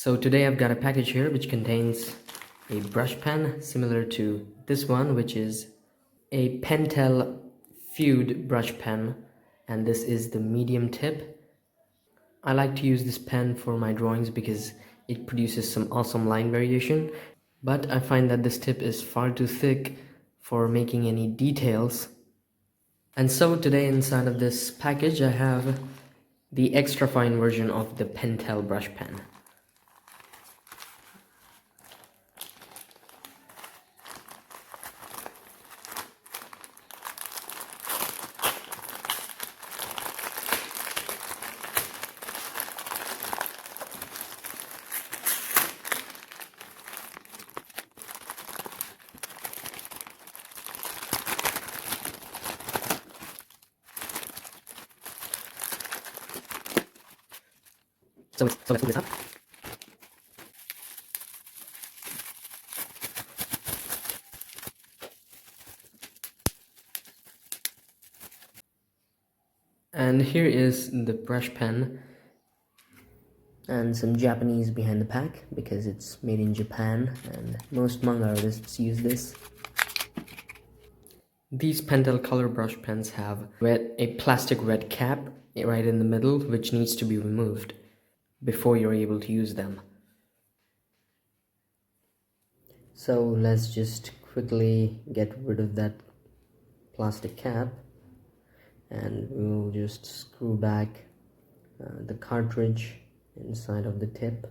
So today I've got a package here which contains a brush pen similar to this one, which is a Pentel Fude brush pen, and this is the medium tip. I like to use this pen for my drawings because it produces some awesome line variation, but I find that this tip is far too thick for making any details. And so today inside of this package I have the extra fine version of the Pentel brush pen. So let's open this up. And here is the brush pen, and some Japanese behind the pack because it's made in Japan and most manga artists use this. These Pentel color brush pens have a plastic red cap right in the middle, which needs to be removed before you're able to use them. So let's just quickly get rid of that plastic cap, and we'll just screw back the cartridge inside of the tip.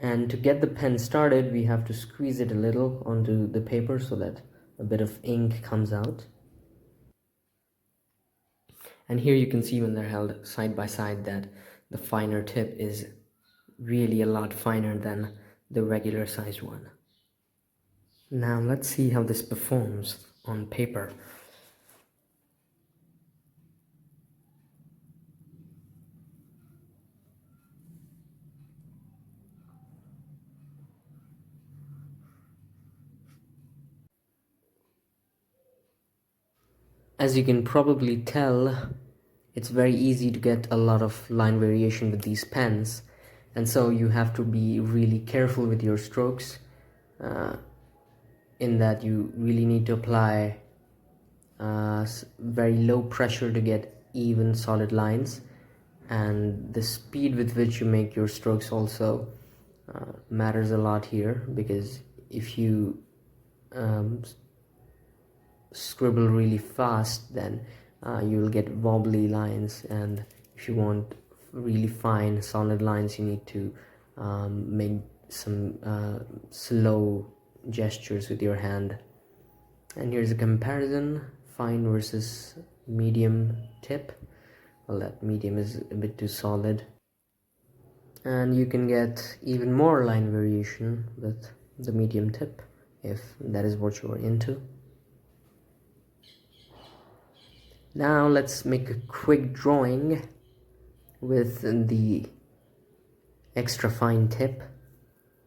And to get the pen started, we have to squeeze it a little onto the paper so that a bit of ink comes out. And here you can see when they're held side by side that the finer tip is really a lot finer than the regular sized one. Now let's see how this performs on paper. As you can probably tell, it's very easy to get a lot of line variation with these pens, and so you have to be really careful with your strokes, in that you really need to apply very low pressure to get even solid lines, and the speed with which you make your strokes also matters a lot here, because if you scribble really fast, then you will get wobbly lines, and if you want really fine solid lines, you need to make some slow gestures with your hand. And here's a comparison: fine versus medium tip. Well, that medium is a bit too solid, and you can get even more line variation with the medium tip if that is what you're into. Now let's make a quick drawing with the extra fine tip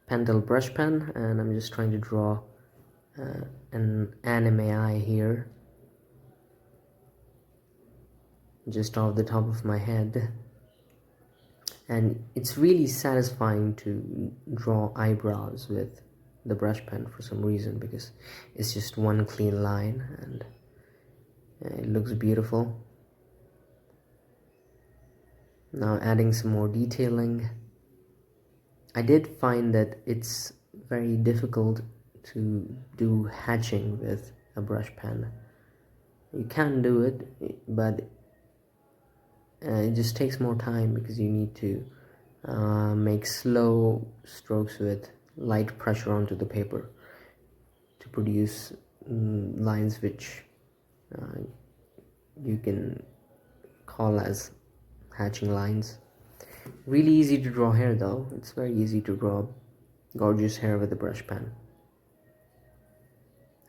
Pentel brush pen, and I'm just trying to draw an anime eye here just off the top of my head. And it's really satisfying to draw eyebrows with the brush pen for some reason, because it's just one clean line and it looks beautiful. Now adding some more detailing. I did find that it's very difficult to do hatching with a brush pen. You can do it, but it just takes more time because you need to make slow strokes with light pressure onto the paper to produce lines which you can call as hatching lines. Really easy to draw hair though. It's very easy to draw gorgeous hair with a brush pen.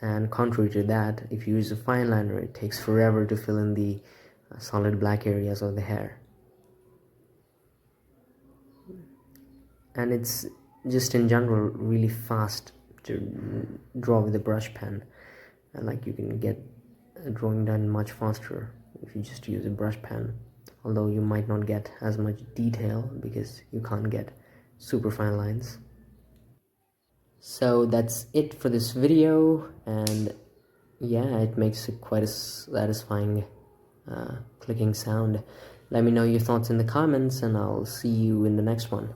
And contrary to that, if you use a fine liner, it takes forever to fill in the solid black areas of the hair. And it's just in general really fast to draw with a brush pen, and like you can get a drawing done much faster if you just use a brush pen, although you might not get as much detail because you can't get super fine lines. So that's it for this video, and yeah, it makes it quite a satisfying clicking sound. Let me know your thoughts in the comments, and I'll see you in the next one.